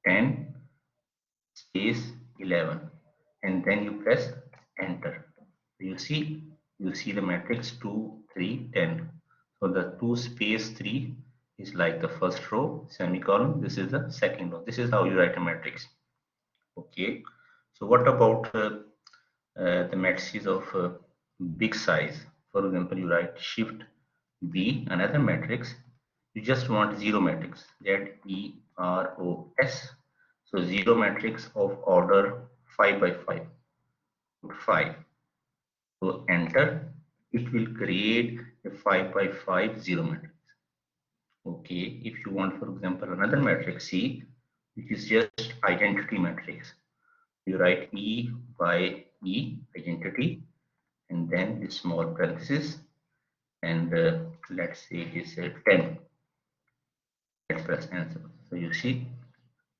10 space 11, and then you press enter. You see the matrix 2 3 10. So the 2 space 3 is like the first row, semicolon. This is the second row. This is how you write a matrix. Okay. So what about the matrices of big size? For example, you write shift B, another matrix. You just want zero matrix, ZEROS. So zero matrix of order 5 by 5. Put 5. So enter. It will create a 5 by 5 zero matrix. Okay. If you want, for example, another matrix C, which is just identity matrix, you write E by E, identity, and then the small parenthesis, and let's say it is 10. Let's press enter. So you see,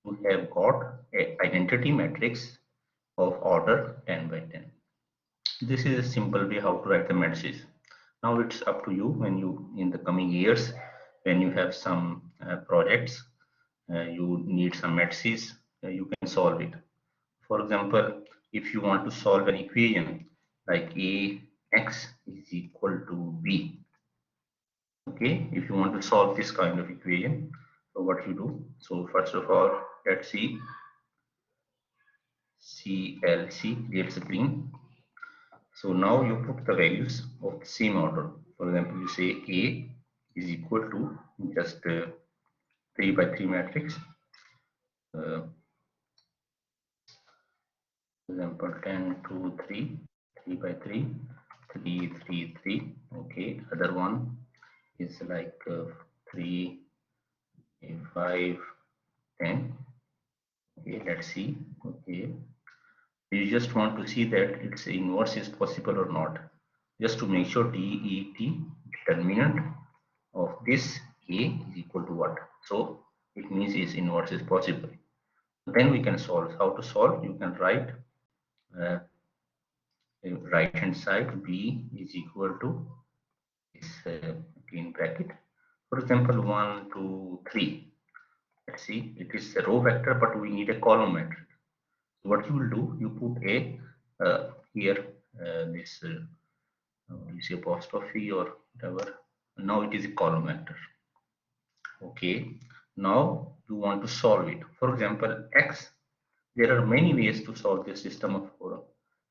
we have got a identity matrix of order 10 by 10. This is a simple way how to write the matrices. Now it's up to you when you, in the coming years, when you have some projects, you need some matrices, you can solve it. For example, if you want to solve an equation like ax is equal to b, okay, if you want to solve this kind of equation, so what you do? So first of all, let's see CLC, clear screen. So now you put the values of the same order. For example, you say A is equal to just 3 by 3 matrix. For example, 10, 2, 3, 3 by 3, 3, 3, 3. Okay, other one is like 3, 5, 10. Okay, let's see. Okay, you just want to see that its inverse is possible or not. Just to make sure DET, determinant of this A is equal to what? So it means its inverse is possible. Then we can solve. How to solve? You can write uh, right hand side B is equal to this in bracket. For example, 1, 2, 3. Let's see, it is a row vector, but we need a column matrix. So what you will do, you put a here this you see apostrophe or whatever. Now it is a column vector. Okay. Now you want to solve it. For example, x. There are many ways to solve this system of four.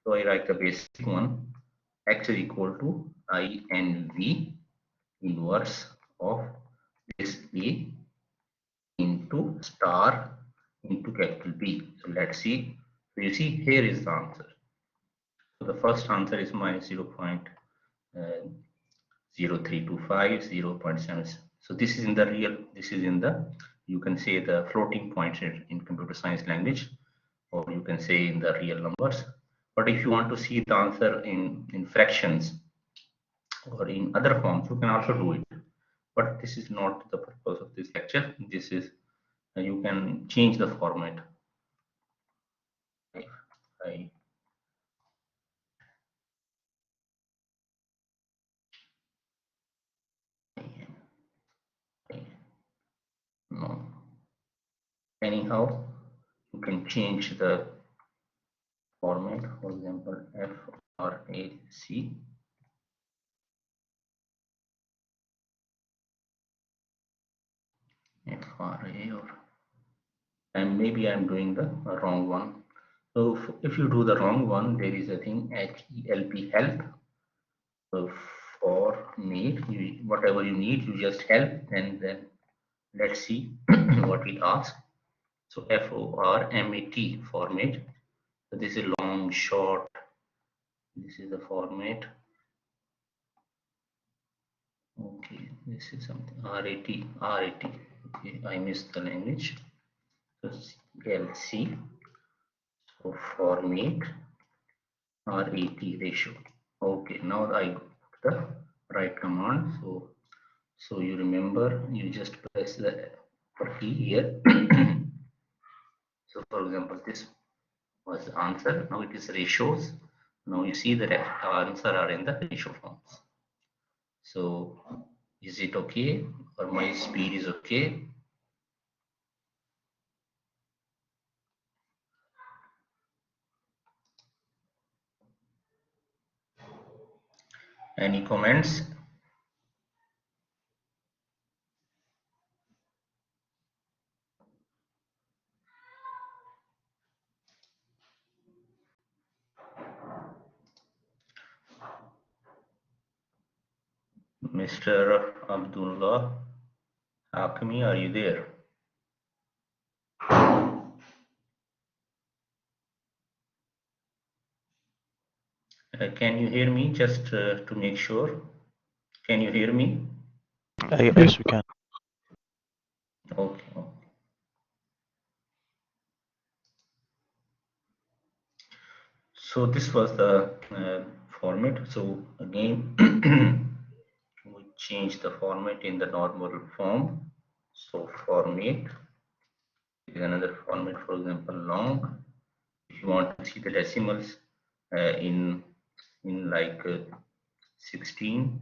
So I write the basic one. X is equal to INV inverse of this A into star into capital B. So let's see. So you see here is the answer. So the first answer is minus 0.0325, 0.7. So this is in the real, this is in the, you can say the floating point in computer science language, or you can say in the real numbers. But if you want to see the answer in fractions or in other forms, you can also do it. But this is not the purpose of this lecture. This is, you can change the format. I no. Anyhow, you can change the format. For example, FRAC. FRA, or and maybe I'm doing the wrong one. So if you do the wrong one, there is a thing HELP. So for need, whatever you need, you just help, and then let's see what it asks. So FORMAT format. So this is long, short. This is the format. Okay, this is something RAT. Okay, I missed the language. So LC. So format RAT ratio. Okay, now I got the right command. So you remember, you just press the key here. So for example, this was the answer. Now it is ratios. Now you see the answer are in the ratio forms. So is it okay, or my speed is okay? Any comments? Mr. Abdullah Hakmi, are you there? Can you hear me, just to make sure? Can you hear me? Yes, we can. Okay. So this was the format. So again, we change the format in the normal form. So format is another format, for example, long. If you want to see the decimals in like 16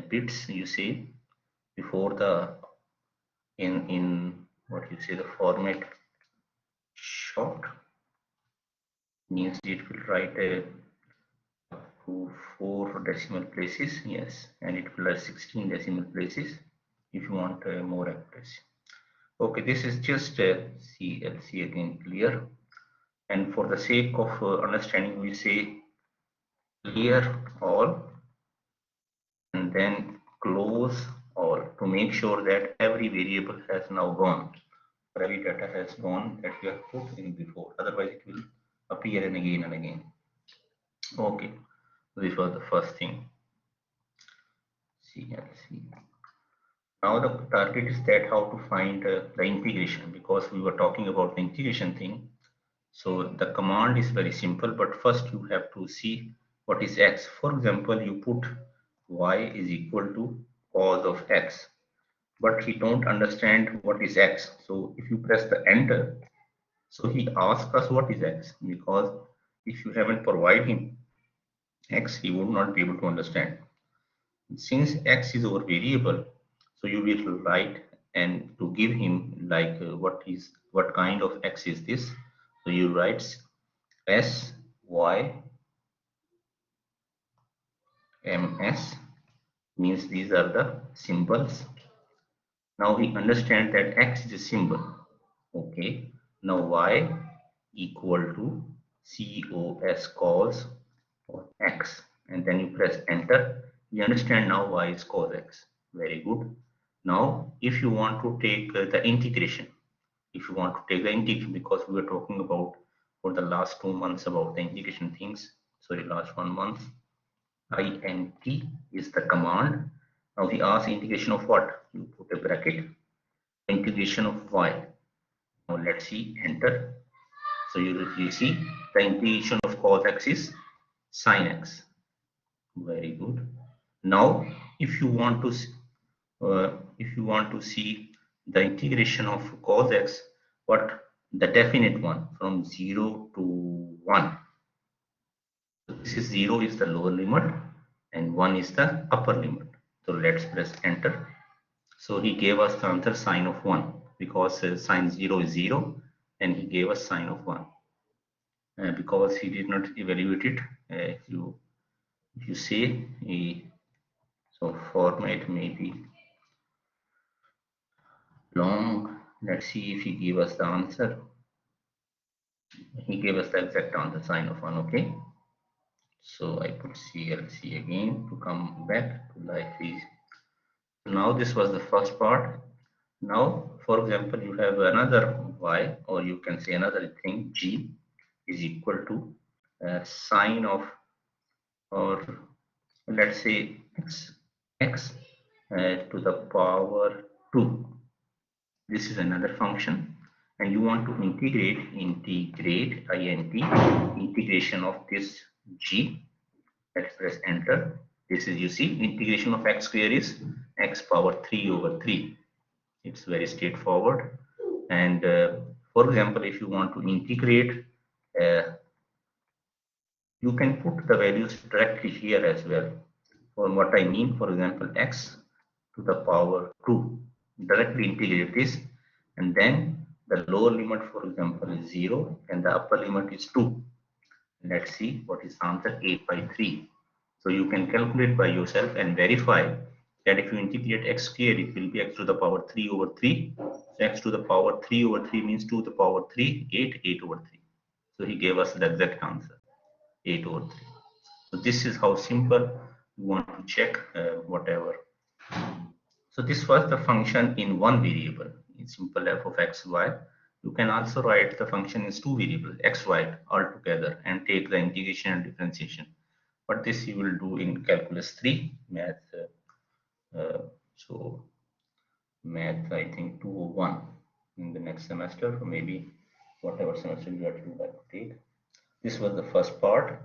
bits, you say before the in what you say the format short means it will write to 4 decimal places, yes, and it will have 16 decimal places if you want more accuracy. Okay, this is just CLC again clear, and for the sake of understanding, we say clear all and then close all to make sure that every variable has now gone, or every data has gone that we have put in before, otherwise it will appear in again and again. Okay, this was the first thing. CLC. Now the target is that how to find the integration, because we were talking about the integration thing. So the command is very simple, but first you have to see what is x. For example, you put y is equal to cos of x, but he don't understand what is x. So if you press the enter, so he asks us what is x, because if you haven't provided him x, he would not be able to understand. Since x is our variable, so you will write and to give him like what kind of x is this, so you write s y ms, means these are the symbols. Now we understand that x is a symbol. Okay, now y equal to cos of x, and then you press enter. You understand now y is cos x. Very good. Now if you want to take the integration, because we were talking about for the last 2 months about the integration things, sorry, last 1 month, int is the command. Now he asks integration of what? You put a bracket, integration of y. Now let's see, enter. So you see the integration of cos x is sin x. Very good. Now, if you want to see the integration of cos x, what the definite one from 0 to 1. So this is 0 is the lower limit and 1 is the upper limit. So let's press enter. So he gave us the answer sine of 1, because sine 0 is 0 and he gave us sine of 1. Because he did not evaluate it, if you say so format may be long. Let's see if he gave us the answer. He gave us the exact answer, sine of 1. Okay, so I put CLC again to come back to life is. Now this was the first part. Now for example, you have another y, or you can say another thing, g is equal to sine of, or let's say x to the power 2. This is another function, and you want to integrate integration of this g. Let's press enter. This is, you see, integration of x square is x power 3 over 3. It's very straightforward. And for example, if you want to integrate, you can put the values directly here as well. For what I mean, for example, x to the power 2, directly integrate this, and then the lower limit, for example, is 0 and the upper limit is 2. Let's see what is answer, 8 by 3. So you can calculate by yourself and verify that if you integrate x square, it will be x to the power 3 over 3. So x to the power 3 over 3 means 2 to the power 3, 8 over 3. So he gave us the exact answer, 8 over 3. So this is how simple you want to check whatever. So this was the function in one variable, in simple f of x, y. You can also write the function in two variables, x, y, all together and take the integration and differentiation. But this you will do in calculus 3, math. So math, I think 201 in the next semester, or maybe whatever semester you would like to take. This was the first part.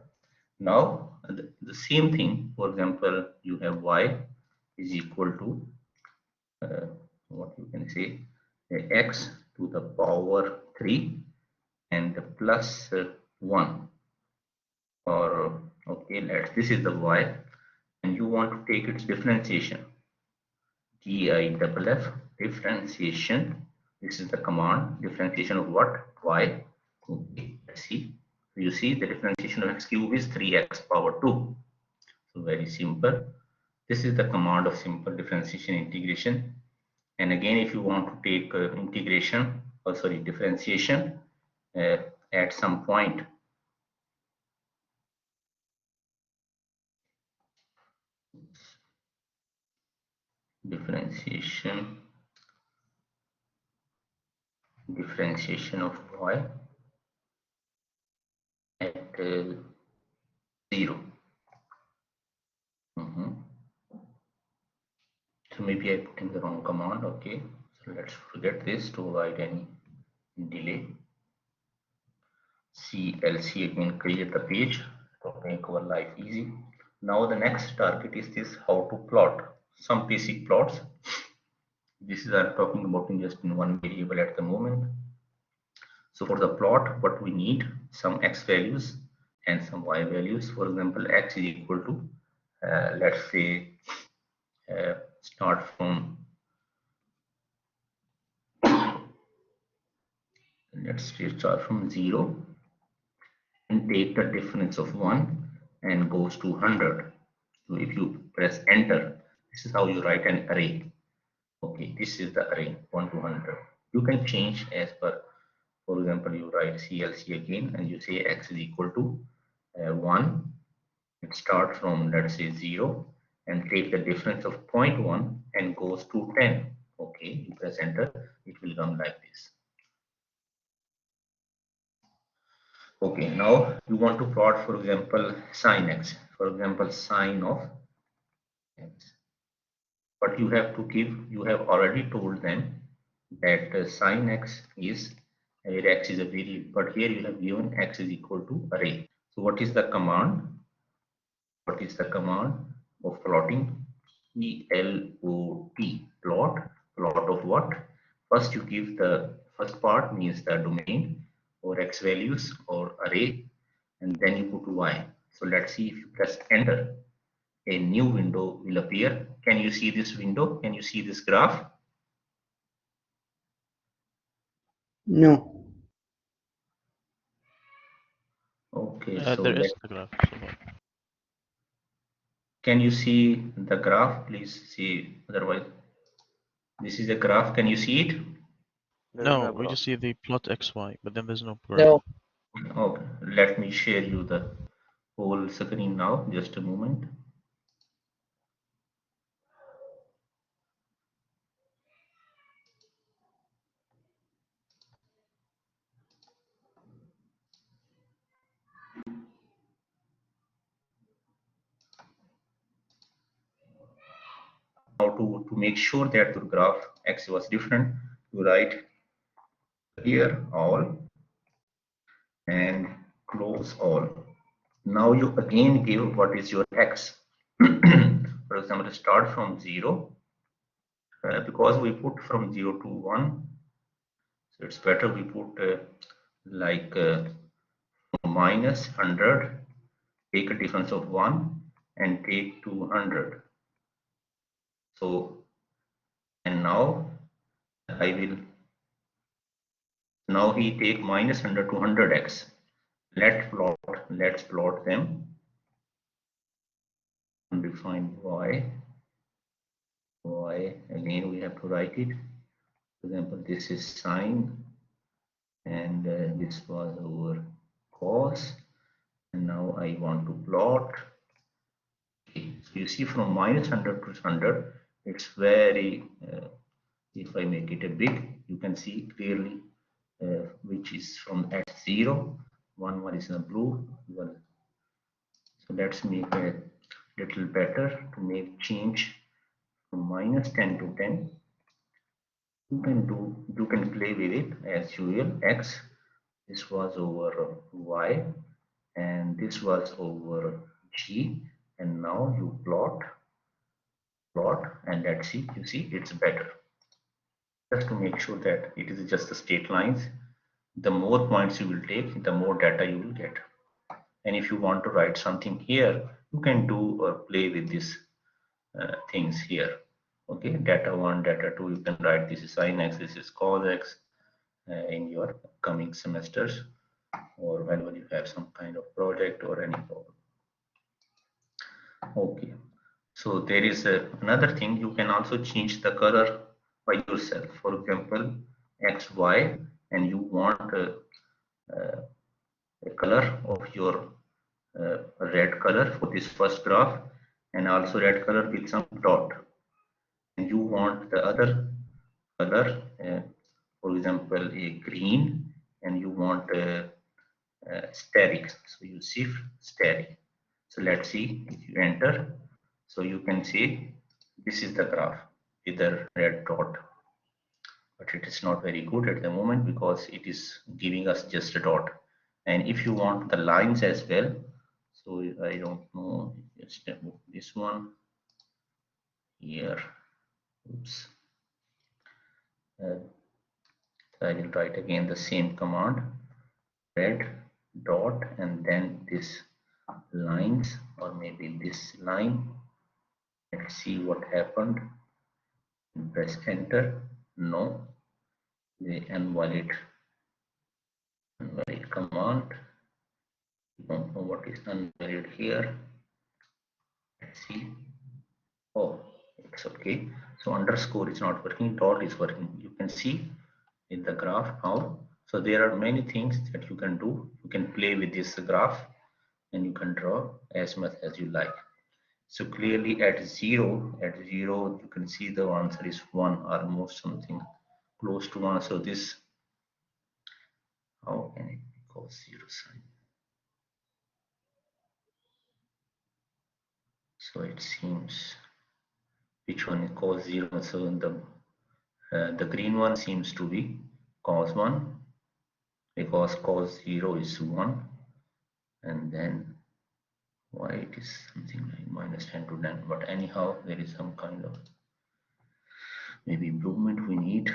Now the same thing, for example, you have y is equal to what you can say x to the power 3 and plus 1, or okay, this is the y, and you want to take its differentiation, DIFF, differentiation. This is the command, differentiation of what? Y. Okay, let's see. You see the differentiation of x cube is 3x power 2. So very simple. This is the command of simple differentiation integration. And again, if you want to take integration, or sorry, differentiation uh, at some point, differentiation of y at 0. Mhm. So maybe I put in the wrong command. Okay, so let's forget this to avoid any delay. CLC again, create the page to make our life easy. Now the next target is this, how to plot some basic plots. This is I'm talking about in just in one variable at the moment. So for the plot, what we need, some x values and some y values. For example, x is equal to let's say start from, let's start from 0 and take the difference of 1 and goes to 100. So if you press enter, this is how you write an array. Okay, this is the array 1 to 100. You can change as per, for example, you write CLC again and you say x is equal to 1. It starts from, let's say, 0 and take the difference of 0.1 and goes to 10. Okay, you press enter, it will come like this. Okay, now you want to plot, for example, sine x, for example, sine of x. But you have to give, you have already told them that sine x is, where x is a variable, but here you have given x is equal to array. So what is the command? What is the command of plotting? PLOT, plot of what? First you give the first part, means the domain or x values or array, and then you put y. So let's see, if you press enter, a new window will appear. Can you see this window? Can you see this graph? No. Okay, so There is the graph. So can you see the graph? Please see, otherwise this is a graph. Can you see it? There is no, no we graph. just see the plot XY, but then there's no graph. No. Okay, let me share you the whole screen now. Just a moment. Now to make sure that your graph x was different, you write here all and close all. Now you again give what is your x. For example, start from 0, because we put from 0 to 1, so it's better we put like minus 100, take a difference of 1 and take 200. So, and now I will, now he take minus 100 to 100x. Let's plot them. undefined y. Again we have to write it. For example, this is sine, and this was our cos, and now I want to plot. Okay, so you see from minus 100 to 100, it's very, if I make it a big, you can see clearly which is from at 0, one is in the blue, one. So let's make a little better to make change from minus 10 to 10. You can play with it as usual. X, this was over y, and this was over g, and now you plot, and let's see, you see it's better. Just to make sure that it is just the straight lines, the more points you will take, the more data you will get. And if you want to write something here, you can do or play with these things here. Okay, data 1, data 2, you can write this is sin x, this is cos x in your coming semesters, or whenever you have some kind of project or any problem. Okay, so there is another thing, you can also change the color by yourself. For example, x, y, and you want a color of your red color for this first graph, and also red color with some dot, and you want the other color, for example a green, and you want steric, so you shift steric. So let's see, if you enter, so you can see this is the graph with the red dot, but it is not very good at the moment because it is giving us just a dot. And if you want the lines as well, so I don't know, just this one here, oops, I will write again the same command, red dot, and then this lines, or maybe this line. Let's see what happened. Press enter. No, the invalid command. You don't know what is invalid here. Let's see. Oh, it's okay. So underscore is not working, dot is working. You can see in the graph now. So there are many things that you can do. You can play with this graph, and you can draw as much as you like. So clearly at zero, you can see the answer is 1, almost something close to 1. So this, how can it be called 0 sign? So it seems, which one is cos 0? So the green one seems to be cos 1, because cos 0 is 1, and then why it is something like minus 10 to 10. But anyhow, there is some kind of maybe improvement we need.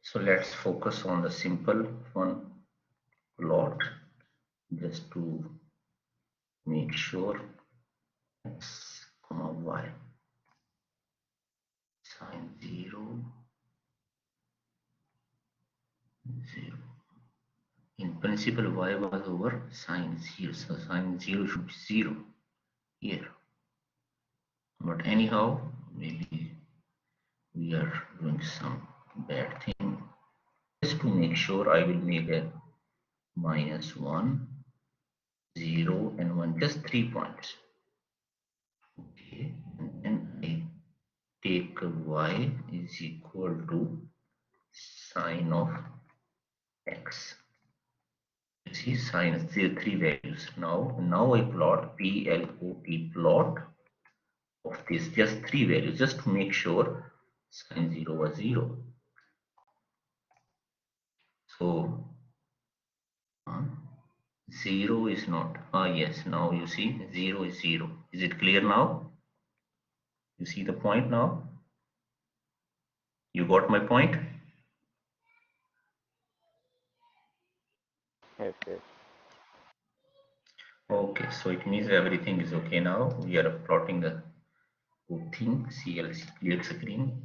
So let's focus on the simple one, plot, just to make sure x comma y, sine 0, 0. In principle, y was over sine 0, so sine 0 should be 0 here. But anyhow, maybe we are doing some bad thing. Just to make sure, I will make a minus 1, 0, and 1, just 3 points. Okay, and then I take y is equal to sine of x. You see, sine is 3 values. Now I plot plot of this, just 3 values, just to make sure sine 0 was 0. So 0 is not, yes, now you see 0 is 0. Is it clear now? You see the point now? You got my point? Yes, yes. Okay, so it means everything is okay now. We are plotting the good thing, CLC clear screen.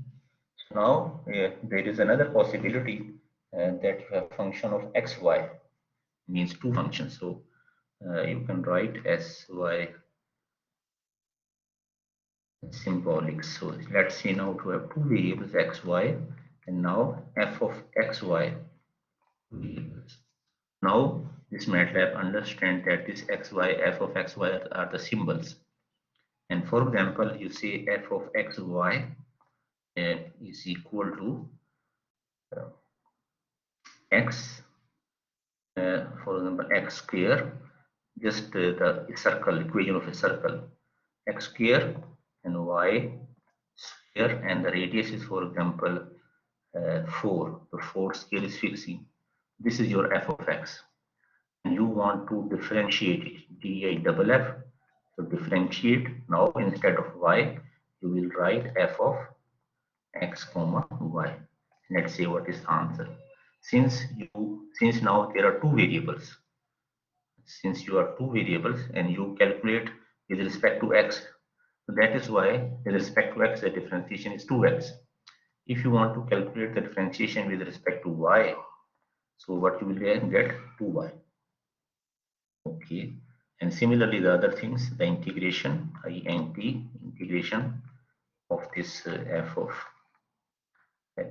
So now there is another possibility that you have function of xy, means two functions. So you can write sy symbolic. So let's see now to have two variables xy and now f of xy variables. Now this MATLAB understands that this xy, f of xy are the symbols. And for example, you say f of xy is equal to x, for example, x square, just the circle, equation of a circle, x square and y square, and the radius is, for example, 4. The 4 scale is fixing. This is your f of x. And you want to differentiate it, DIFF. So differentiate. Now instead of y, you will write f of x comma y. Let's see what is the answer. Since now there are two variables, since you are two variables and you calculate with respect to x, so that is why with respect to x the differentiation is 2x. If you want to calculate the differentiation with respect to y, so what you will get 2y. Okay, and similarly the other things, the integration integration of this f of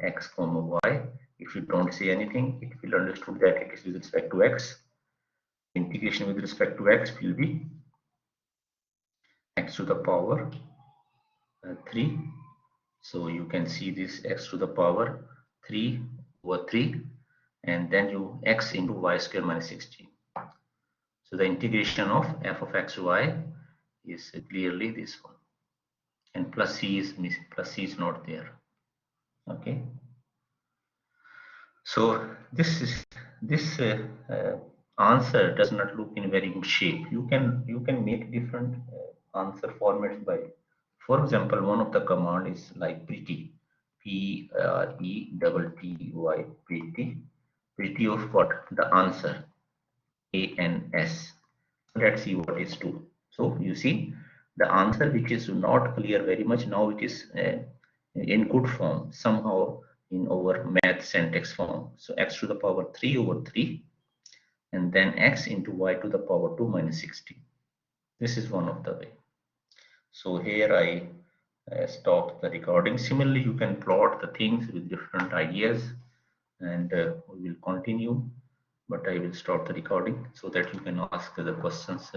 x comma y. If you don't say anything, it will understood that it is with respect to x. Integration with respect to x will be x to the power 3. So you can see this x to the power 3 over 3, and then you x into y square minus 16. So the integration of f of xy is clearly this one, and plus c is not there. Okay. So this answer does not look in very good shape. You can make different answer formats by, for example, one of the command is like pretty, PRETTY, pretty of what, the answer, ANS. Let's see what is true. So you see the answer which is not clear very much, now it is in good form somehow in our math syntax form. So x to the power 3 over 3 and then x into y to the power 2 minus 16. This is one of the way. So here I stop the recording. Similarly, you can plot the things with different ideas, and we will continue, but I will stop the recording so that you can ask the questions